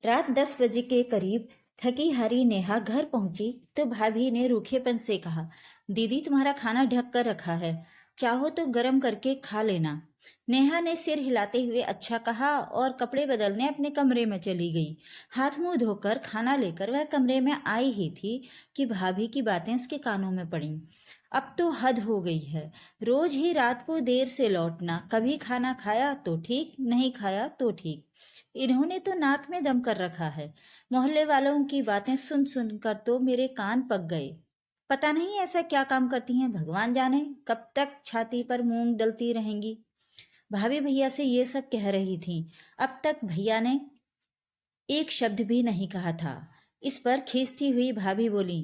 रात 10 बजे के करीब थकी हारी नेहा घर पहुंची तो भाभी ने रूखेपन से कहा, दीदी तुम्हारा खाना ढक कर रखा है, चाहो तो गरम करके खा लेना। नेहा ने सिर हिलाते हुए अच्छा कहा और कपड़े बदलने अपने कमरे में चली गई। हाथ मुंह धोकर खाना लेकर वह कमरे में आई ही थी कि भाभी की बातें उसके कानों में पड़ीं। अब तो हद हो गई है, रोज ही रात को देर से लौटना, कभी खाना खाया तो ठीक, नहीं खाया तो ठीक। इन्होंने तो नाक में दम कर रखा है। मोहल्ले वालों की बातें सुन सुन कर तो मेरे कान पक गए। पता नहीं ऐसा क्या काम करती हैं, भगवान जाने कब तक छाती पर मूंग दलती रहेंगी। भाभी भैया से ये सब कह रही थी। अब तक भैया ने एक शब्द भी नहीं कहा था। इस पर खींचती हुई भाभी बोली,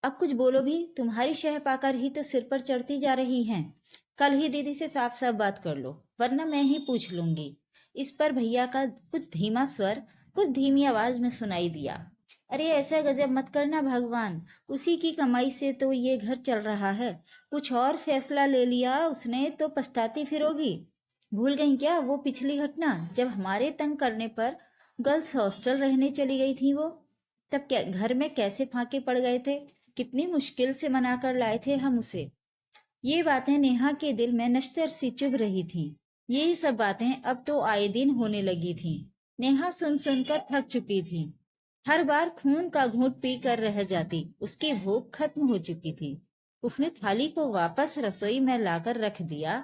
अब कुछ बोलो भी, तुम्हारी शह पाकर ही तो सिर पर चढ़ती जा रही हैं। कल ही दीदी से साफ साफ बात कर लो, वरना मैं ही पूछ लूंगी। इस पर भैया का कुछ धीमा स्वर कुछ धीमी आवाज में सुनाई दिया, अरे ऐसा गजब मत करना भगवान, उसी की कमाई से तो ये घर चल रहा है। कुछ और फैसला ले लिया उसने तो पछताती फिरोगी। भूल गई क्या वो पिछली घटना, जब हमारे तंग करने पर गर्ल्स हॉस्टल रहने चली गई थी वो? तब क्या घर में कैसे फांके पड़ गए थे, कितनी मुश्किल से मनाकर लाए थे हम उसे। ये बातें नेहा के दिल में नश्तर सी चुभ रही थीं। यही सब बातें अब तो आए दिन होने लगी थीं। नेहा सुन सुनकर थक चुकी थी। हर बार खून का घूंट पी कर रह जाती, उसकी भूख खत्म हो चुकी थी। उसने थाली को वापस रसोई में लाकर रख दिया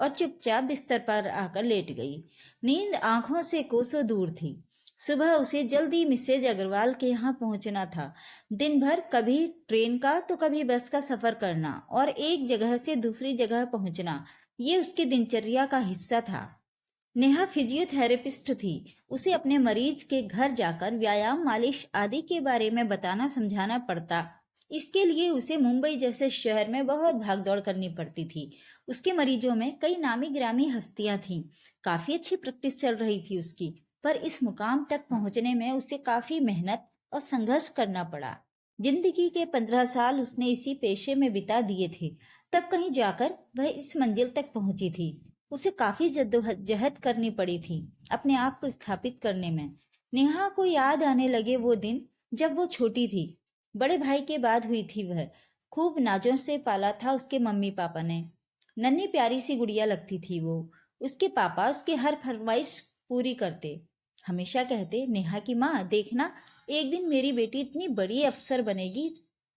और चुपचाप बिस्तर पर आकर लेट गई। नींद आंखों से कोसों दूर थी। सुबह उसे जल्दी मिसेज अग्रवाल के यहाँ पहुंचना था। दिन भर कभी ट्रेन का तो कभी बस का सफर करना और एक जगह से दूसरी जगह पहुंचना, ये उसकी दिनचर्या का हिस्सा था। नेहा फिजियोथेरेपिस्ट थी। उसे अपने मरीज के घर जाकर व्यायाम, मालिश आदि के बारे में बताना समझाना पड़ता। इसके लिए उसे मुंबई जैसे शहर में बहुत भागदौड़ करनी पड़ती थी। उसके मरीजों में कई नामी ग्रामी हस्तियां थीं। काफी अच्छी प्रैक्टिस चल रही थी उसकी, पर इस मुकाम तक पहुंचने में उसे काफी मेहनत और संघर्ष करना पड़ा। जिंदगी के 15 साल उसने इसी पेशे में बिता दिए थे, तब कहीं जाकर वह इस मंजिल तक पहुंची थी। उसे काफी जद्दोजहद करनी पड़ी थी अपने आप को स्थापित करने में। नेहा को याद आने लगे वो दिन जब वो छोटी थी। बड़े भाई के बाद हुई थी वह। खूब नाजों से पाला था उसके मम्मी पापा ने। नन्ही प्यारी सी गुड़िया लगती थी वो। उसके पापा उसकी हर फरमाइश पूरी करते। हमेशा कहते, नेहा की माँ देखना, एक दिन मेरी बेटी इतनी बड़ी अफसर बनेगी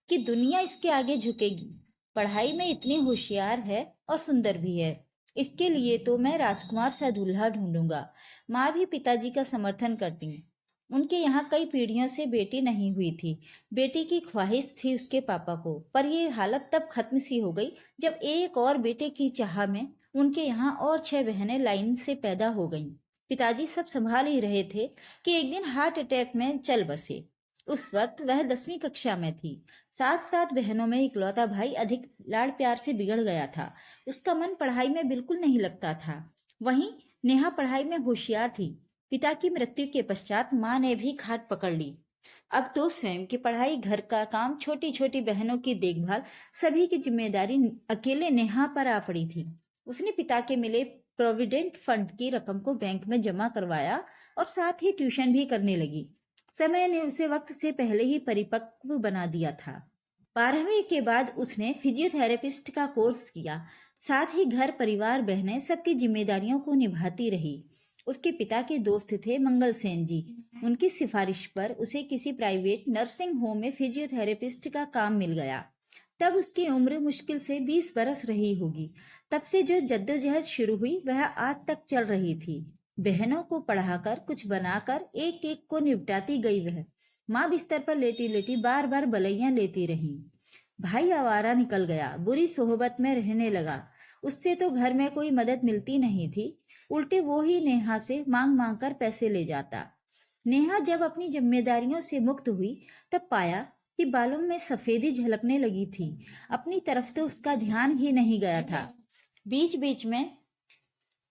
कि दुनिया इसके आगे झुकेगी। पढ़ाई में इतनी होशियार है और सुंदर भी है। इसके लिए तो मैं राजकुमार सा दूल्हा ढूंढूंगा। माँ भी पिताजी का समर्थन करती। उनके यहाँ कई पीढ़ियों से बेटी नहीं हुई थी। बेटी की ख्वाहिश थी उसके पापा को, पर ये हालत तब खत्म सी हो गई जब एक और बेटे की चाह में उनके यहाँ और 6 बहनें लाइन से पैदा हो गईं। पिताजी सब संभाल ही रहे थे कि एक दिन हार्ट अटैक में चल बसे। उस वक्त वह 10वीं कक्षा में थी। साथ साथ बहनों में इकलौता भाई अधिक लाड़ प्यार से बिगड़ गया था। उसका मन पढ़ाई में बिल्कुल नहीं लगता था। वहीं नेहा पढ़ाई में होशियार थी। पिता की मृत्यु के पश्चात माँ ने भी खाट पकड़ ली। अब तो स्वयं की पढ़ाई, घर का काम, छोटी छोटी बहनों की देखभाल, सभी की जिम्मेदारी अकेले नेहा पर आ पड़ी थी। उसने पिता के मिले प्रोविडेंट फंड की रकम को बैंक में जमा करवाया और साथ ही ट्यूशन भी करने लगी। समय ने उसे वक्त से पहले ही परिपक्व बना दिया था। 12वीं के बाद उसने फिजियोथेरेपिस्ट का कोर्स किया। साथ ही घर परिवार, बहनें, सबकी जिम्मेदारियों को निभाती रही। उसके पिता के दोस्त थे मंगल सेन जी। उनकी सिफारिश पर उसे किसी प्राइवेट नर्सिंग होम में फिजियोथेरेपिस्ट का काम मिल गया। तब उसकी उम्र मुश्किल से 20 बरस रही होगी। तब से जो जद्दोजहद शुरू हुई वह आज तक चल रही थी। बहनों को पढ़ाकर, कुछ बनाकर, एक एक को निपटाती गई वह। माँ बिस्तर पर लेटी लेटी बार बार बलैया लेती रही। भाई आवारा निकल गया, बुरी सोहबत में रहने लगा। उससे तो घर में कोई मदद मिलती नहीं थी, उल्टे वो ही नेहा से मांग मांग कर पैसे ले जाता। नेहा जब अपनी जिम्मेदारियों से मुक्त हुई तब पाया कि बालों में सफेदी झलकने लगी थी। अपनी तरफ तो उसका ध्यान ही नहीं गया था। बीच बीच में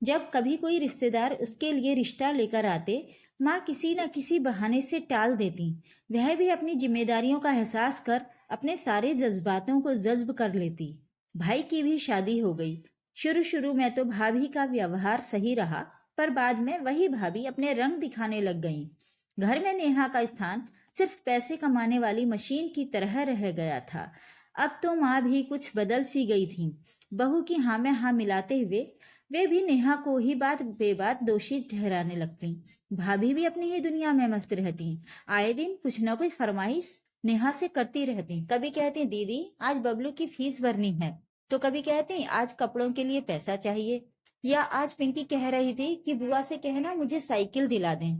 जब कभी कोई रिश्तेदार उसके लिए रिश्ता लेकर आते, माँ किसी न किसी बहाने से टाल देती। वह भी अपनी जिम्मेदारियों का एहसास कर अपने सारे जज्बातों को जज्ब कर लेती। भाई की भी शादी हो गई। शुरू शुरू में तो भाभी का व्यवहार सही रहा, पर बाद में वही भाभी अपने रंग दिखाने लग गईं। घर में नेहा का स्थान सिर्फ पैसे कमाने वाली मशीन की तरह रह गया था। अब तो माँ भी कुछ बदल सी गई थी। बहू की हाँ में हाँ मिलाते हुए वे भी नेहा को ही बात बेबात दोषी ठहराने लगती। भाभी भी अपनी ही दुनिया में मस्त रहती। आए दिन कुछ न कुछ फरमाइश नेहा से करती रहती। कभी कहती दीदी आज बबलू की फीस भरनी है, तो कभी कहती आज कपड़ों के लिए पैसा चाहिए, या आज पिंकी कह रही थी कि बुआ से कहना मुझे साइकिल दिला दें।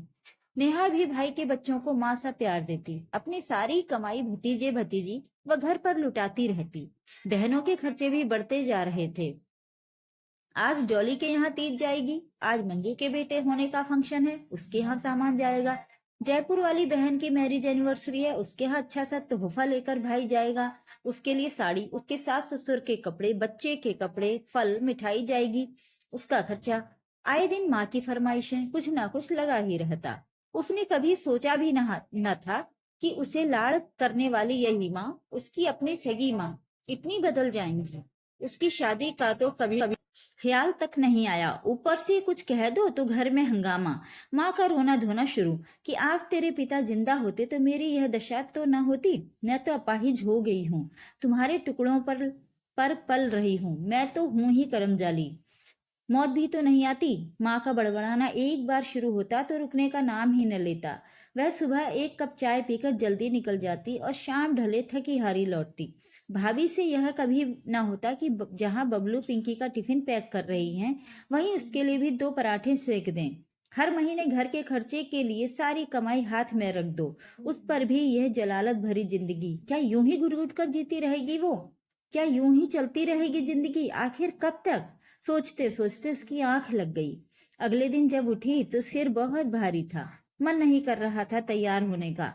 नेहा भी भाई के बच्चों को माँ सा प्यार देती। अपनी सारी कमाई भतीजे भतीजी व घर पर लुटाती रहती। बहनों के खर्चे भी बढ़ते जा रहे थे। आज डॉली के यहाँ तीज जाएगी, आज मंजू के बेटे होने का फंक्शन है, उसके यहाँ सामान जाएगा। जयपुर वाली बहन की मैरिज एनिवर्सरी है, उसके यहाँ अच्छा सा तोहफा लेकर भाई जाएगा। उसके लिए साड़ी, उसके सास ससुर के कपड़े, बच्चे के कपड़े, फल, मिठाई जाएगी, उसका खर्चा। आए दिन माँ की फरमाइशें, कुछ ना कुछ लगा ही रहता। उसने कभी सोचा भी न था कि उसे लाड़ करने वाली यही माँ उसकी अपनी सगी माँ इतनी बदल जाएंगी। उसकी शादी का तो कभी कभी ख्याल तक नहीं आया। ऊपर से कुछ कह दो तो घर में हंगामा। माँ का रोना धोना शुरू कि आज तेरे पिता जिंदा होते तो मेरी यह दशा तो न होती। मैं तो अपाहिज हो गई हूँ, तुम्हारे टुकड़ों पर पल रही हूँ। मैं तो हूं ही करमजाली, मौत भी तो नहीं आती। माँ का बड़बड़ाना एक बार शुरू होता तो रुकने का नाम ही न लेता। वह सुबह एक कप चाय पीकर जल्दी निकल जाती और शाम ढले थकी हारी लौटती। भाभी से यह कभी न होता कि जहाँ बबलू पिंकी का टिफिन पैक कर रही हैं वहीं उसके लिए भी 2 पराठे सेक दें। हर महीने घर के खर्चे के लिए सारी कमाई हाथ में रख दो, उस पर भी यह जलालत भरी जिंदगी। क्या यूं ही घुट कर जीती रहेगी वो? क्या यूं ही चलती रहेगी जिंदगी? आखिर कब तक? सोचते सोचते उसकी आंख लग गई। अगले दिन जब उठी तो सिर बहुत भारी था, मन नहीं कर रहा था तैयार होने का,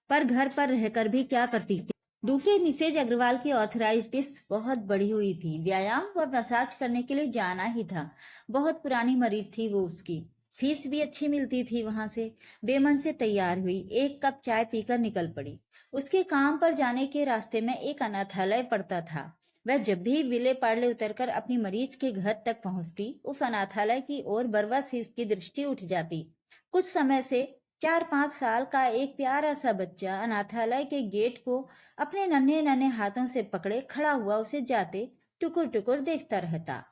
पर घर पर रहकर भी क्या करती थी। दूसरी मिसेज अग्रवाल की ऑर्थराइटिस बहुत बढ़ी हुई थी, व्यायाम व मसाज करने के लिए जाना ही था। बहुत पुरानी मरीज थी वो उसकी, फीस भी अच्छी मिलती थी वहां से। बेमन से तैयार हुई, एक कप चाय पीकर निकल पड़ी। उसके काम पर जाने के रास्ते में एक अनाथालय पड़ता था। वह जब भी विले पार्ले उतरकर अपनी मरीज के घर तक पहुंचती, उस अनाथालय की ओर बरवा से उसकी दृष्टि उठ जाती। कुछ समय से 4-5 साल का एक प्यारा सा बच्चा अनाथालय के गेट को अपने नन्हे नन्हे हाथों से पकड़े खड़ा हुआ उसे जाते टुकुर टुकुर देखता रहता।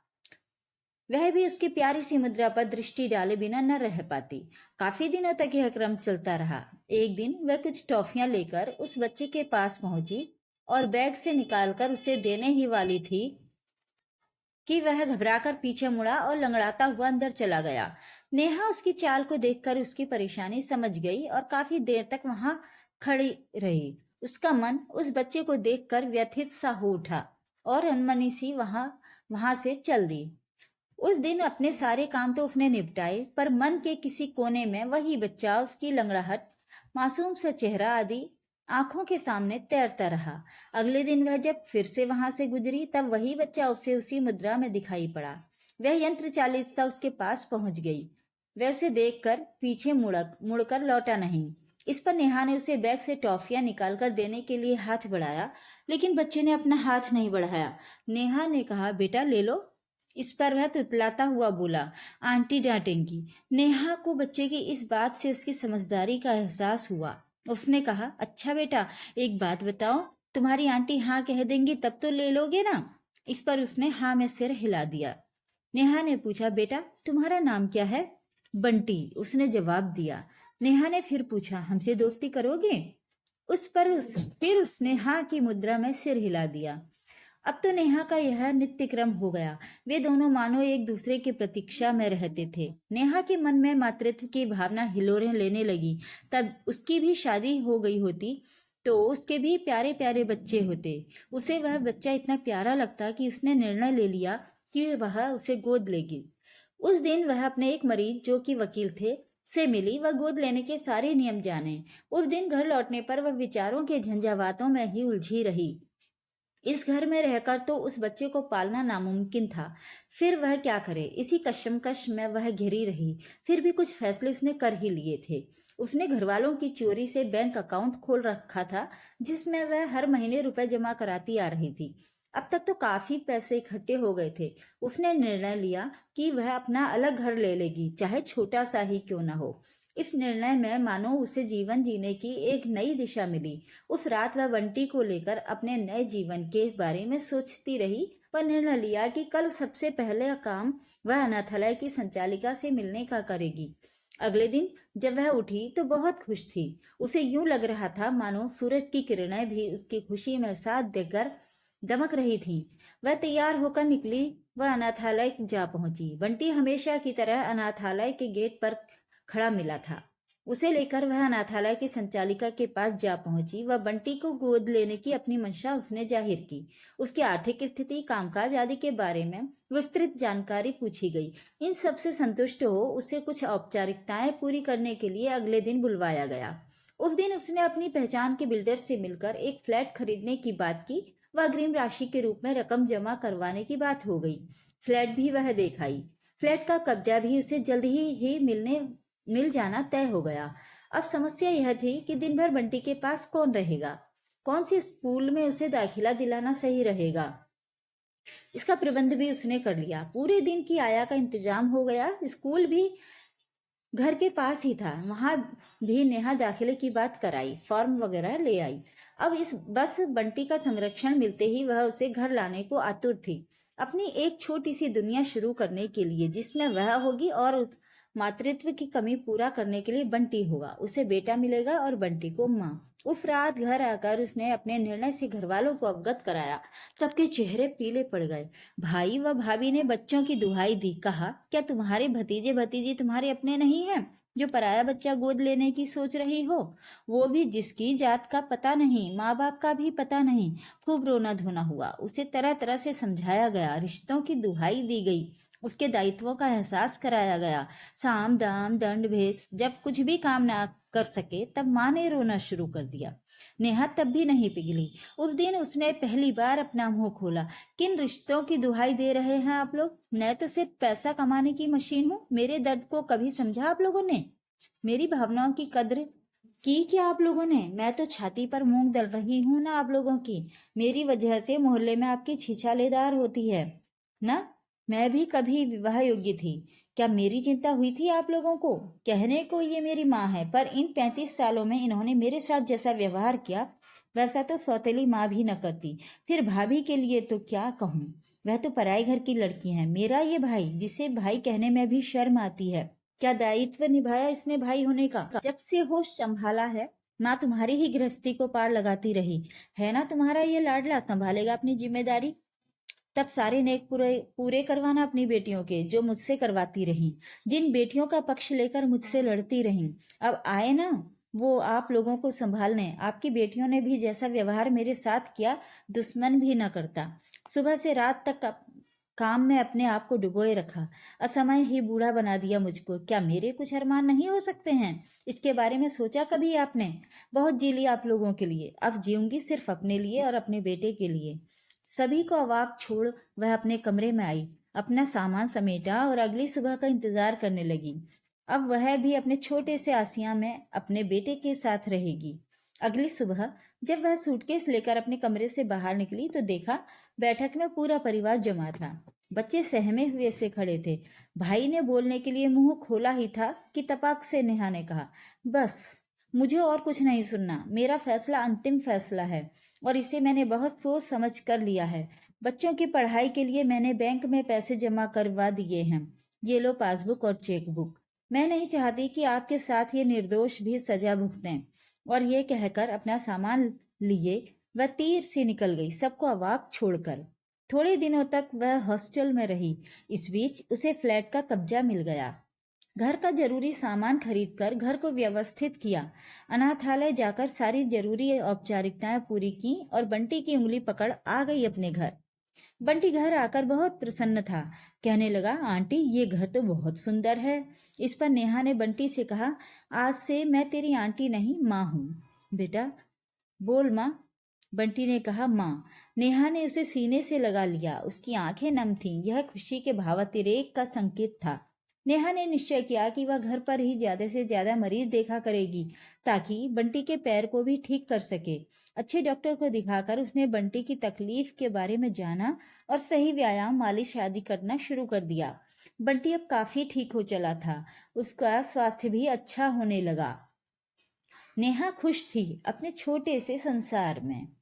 वह भी उसकी प्यारी सी मुद्रा पर दृष्टि डाले बिना न रह पाती। काफी दिनों तक यह क्रम चलता रहा। एक दिन वह कुछ टॉफियां लेकर उस बच्चे के पास पहुंची और बैग से निकालकर उसे देने ही वाली थी कि वह घबराकर पीछे मुड़ा और लंगड़ाता हुआ अंदर चला गया। नेहा उसकी चाल को देखकर उसकी परेशानी समझ गई और काफी देर तक वहां खड़ी रही। उसका मन उस बच्चे को देखकर व्यथित सा हो उठा और अनमनी सी वहां से चल दी। उस दिन अपने सारे काम तो उसने निपटाए, पर मन के किसी कोने में वही बच्चा, उसकी लंगड़ाहट, मासूम सा चेहरा आदि आंखों के सामने तैरता रहा। अगले दिन वह जब फिर से वहां से गुजरी तब वही बच्चा उसे उसी मुद्रा में दिखाई पड़ा। वह यंत्र चालित सा उसके पास पहुंच गई। वह उसे देखकर पीछे मुड़कर लौटा नहीं। इस पर नेहा ने उसे बैग से टॉफियां निकालकर देने के लिए हाथ बढ़ाया, लेकिन बच्चे ने अपना हाथ नहीं बढ़ाया। नेहा ने कहा, बेटा ले लो। इस पर वह तुतलाता हुआ बोला, आंटी डांटेंगी। नेहा को बच्चे की इस बात से उसकी समझदारी का एहसास हुआ। उसने कहा, अच्छा बेटा एक बात बताओ, तुम्हारी आंटी हाँ कह देंगी तब तो ले लोगे ना? इस पर उसने हाँ में सिर हिला दिया। नेहा ने पूछा, बेटा तुम्हारा नाम क्या है? बंटी, उसने जवाब दिया। नेहा ने फिर पूछा, हमसे दोस्ती करोगे? फिर उसने हाँ की मुद्रा में सिर हिला दिया। अब तो नेहा का यह नित्य क्रम हो गया। वे दोनों मानो एक दूसरे की प्रतीक्षा में रहते थे। नेहा के मन में मातृत्व की भावना हिलोरें लेने लगी। तब उसकी भी शादी हो गई होती तो उसके भी प्यारे प्यारे बच्चे होते। उसे वह बच्चा इतना प्यारा लगता कि उसने निर्णय ले लिया कि वह उसे गोद लेगी। उस दिन वह अपने एक मरीज जो कि वकील थे से मिली व गोद लेने के सारे नियम जाने। उस दिन घर लौटने पर वह विचारों के झंझावातों में ही उलझी रही। इस घर में रहकर तो उस बच्चे को पालना नामुमकिन था। फिर वह क्या करे, इसी कशमकश में वह घिरी रही। फिर भी कुछ फैसले उसने कर ही लिए थे। उसने घरवालों की चोरी से बैंक अकाउंट खोल रखा था जिसमें वह हर महीने रुपए जमा कराती आ रही थी। अब तक तो काफी पैसे इकट्ठे हो गए थे। उसने निर्णय लिया कि वह अपना अलग घर ले लेगी, चाहे छोटा सा ही क्यों ना हो। इस निर्णय में मानो उसे जीवन जीने की एक नई दिशा मिली। उस रात वह बंटी को लेकर अपने नए जीवन के बारे में सोचती रही। वह निर्णय लिया कि कल सबसे पहले काम वह अनाथालय की संचालिका से मिलने का करेगी। अगले दिन जब वह उठी तो बहुत खुश थी। उसे यूं लग रहा था मानो सूरज की किरणें भी उसकी खुशी में साथ देकर दमक रही थीं। वह तैयार होकर निकली। वह अनाथालय जा पहुंची। बंटी हमेशा की तरह अनाथालय के गेट पर खड़ा मिला था। उसे लेकर वह अनाथालय की संचालिका के पास जा पहुंची। वह बंटी को गोद लेने की अपनी मंशा उसने जाहिर की। उसकी आर्थिक स्थिति, कामकाज आदि के बारे में विस्तृत जानकारी पूछी गई। इन सब से संतुष्ट हो उसे कुछ औपचारिकताएं पूरी करने के लिए अगले दिन बुलवाया गया। उस दिन उसने अपनी पहचान के बिल्डर से मिलकर एक फ्लैट खरीदने की बात की। वह अग्रिम राशि के रूप में रकम जमा करवाने की बात हो गई। फ्लैट भी वह देख आई। फ्लैट का कब्जा भी उसे जल्द ही मिल जाना तय हो गया। अब समस्या यह थी कि दिन भर बंटी के पास कौन रहेगा, कौन सी स्कूल में उसे दाखिला दिलाना सही रहेगा। इसका प्रबंध भी उसने कर लिया। पूरे दिन की आया का इंतजाम हो गया। स्कूल भी घर के पास ही था। वहां भी नेहा दाखिले की बात कराई, फॉर्म वगैरह ले आई। अब इस बस बंटी का संरक्षण मिलते ही वह उसे घर लाने को आतुर थी, अपनी एक छोटी सी दुनिया शुरू करने के लिए जिसमें वह होगी और मातृत्व की कमी पूरा करने के लिए बंटी होगा। उसे बेटा मिलेगा और बंटी को माँ। उस रात घर आकर उसने अपने निर्णय से घर वालों को अवगत कराया। सबके चेहरे पीले पड़ गए। भाई व भाभी ने बच्चों की दुहाई दी। कहा, क्या तुम्हारे भतीजे भतीजी तुम्हारे अपने नहीं हैं जो पराया बच्चा गोद लेने की सोच रही हो? वो भी जिसकी जात का पता नहीं, माँ बाप का भी पता नहीं। खूब रोना धोना हुआ। उसे तरह तरह से समझाया गया, रिश्तों की दुहाई दी गई, उसके दायित्वों का एहसास कराया गया। साम दाम दंड भेद जब कुछ भी काम ना कर सके तब माँ ने रोना शुरू कर दिया। नेहा तब भी नहीं पिघली। उस दिन उसने पहली बार अपना मुंह खोला। किन रिश्तों की दुहाई दे रहे हैं आप लोग? मैं तो सिर्फ पैसा कमाने की मशीन हूँ। मेरे दर्द को कभी समझा आप लोगों ने? मेरी भावनाओं की कद्र की क्या आप लोगों ने? मैं तो छाती पर मूंग दल रही हूँ ना आप लोगों की। मेरी वजह से मोहल्ले में आपकी छिछालेदार होती है ना। मैं भी कभी विवाह योग्य थी। क्या मेरी चिंता हुई थी आप लोगों को? कहने को ये मेरी माँ है, पर इन 35 सालों में इन्होंने मेरे साथ जैसा व्यवहार किया वैसा तो सौतेली माँ भी न करती। फिर भाभी के लिए तो क्या कहूँ, वह तो पराई घर की लड़की है। मेरा ये भाई, जिसे भाई कहने में भी शर्म आती है, क्या दायित्व निभाया इसने भाई होने का? जब से होश संभाला है माँ तुम्हारी ही गृहस्थी को पार लगाती रही है ना। तुम्हारा ये लाडला संभालेगा अपनी जिम्मेदारी। तब सारे नेक पूरे पूरे करवाना अपनी बेटियों के, जो मुझसे करवाती रही, जिन बेटियों का पक्ष लेकर मुझसे लड़ती रही। अब आए ना वो आप लोगों को संभालने। आपकी बेटियों ने भी जैसा व्यवहार मेरे साथ किया दुश्मन भी न करता। सुबह से रात तक काम में अपने आप को डुबोए रखा। असमय ही बूढ़ा बना दिया मुझको। क्या मेरे कुछ अरमान नहीं हो सकते हैं? इसके बारे में सोचा कभी आपने? बहुत जी लिया आप लोगों के लिए, अब जीऊंगी सिर्फ अपने लिए और अपने बेटे के लिए। सभी को अवाक छोड़ वह अपने कमरे में आई, अपना सामान समेटा और अगली सुबह का इंतजार करने लगी। अब वह भी अपने छोटे से आसिया में अपने बेटे के साथ रहेगी। अगली सुबह जब वह सूटकेस लेकर अपने कमरे से बाहर निकली तो देखा बैठक में पूरा परिवार जमा था। बच्चे सहमे हुए से खड़े थे। भाई ने बोलने के लिए मुंह खोला ही था कि तपाक से नेहा ने कहा, बस मुझे और कुछ नहीं सुनना। मेरा फैसला अंतिम फैसला है और इसे मैंने बहुत सोच समझ कर लिया है। बच्चों की पढ़ाई के लिए मैंने बैंक में पैसे जमा करवा दिए हैं। ये लो पासबुक और चेकबुक। मैं नहीं चाहती कि आपके साथ ये निर्दोष भी सजा भुगतें। और ये कहकर अपना सामान लिए वह तीर से निकल गई, सबको अवाक छोड़कर। थोड़े दिनों तक वह हॉस्टल में रही। इस बीच उसे फ्लैट का कब्जा मिल गया। घर का जरूरी सामान खरीदकर घर को व्यवस्थित किया। अनाथालय जाकर सारी जरूरी औपचारिकताएं पूरी की और बंटी की उंगली पकड़ आ गई अपने घर। बंटी घर आकर बहुत प्रसन्न था। कहने लगा, आंटी ये घर तो बहुत सुंदर है। इस पर नेहा ने बंटी से कहा, आज से मैं तेरी आंटी नहीं माँ हूँ। बेटा बोल माँ। बंटी ने कहा, माँ। नेहा ने उसे सीने से लगा लिया। उसकी आंखें नम थीं। यह खुशी के भावातिरेक का संकेत था। नेहा ने निश्चय किया कि वह घर पर ही ज्यादा से ज्यादा मरीज देखा करेगी ताकि बंटी के पैर को भी ठीक कर सके। अच्छे डॉक्टर को दिखाकर उसने बंटी की तकलीफ के बारे में जाना और सही व्यायाम मालिश आदि करना शुरू कर दिया। बंटी अब काफी ठीक हो चला था। उसका स्वास्थ्य भी अच्छा होने लगा। नेहा खुश थी अपने छोटे से संसार में।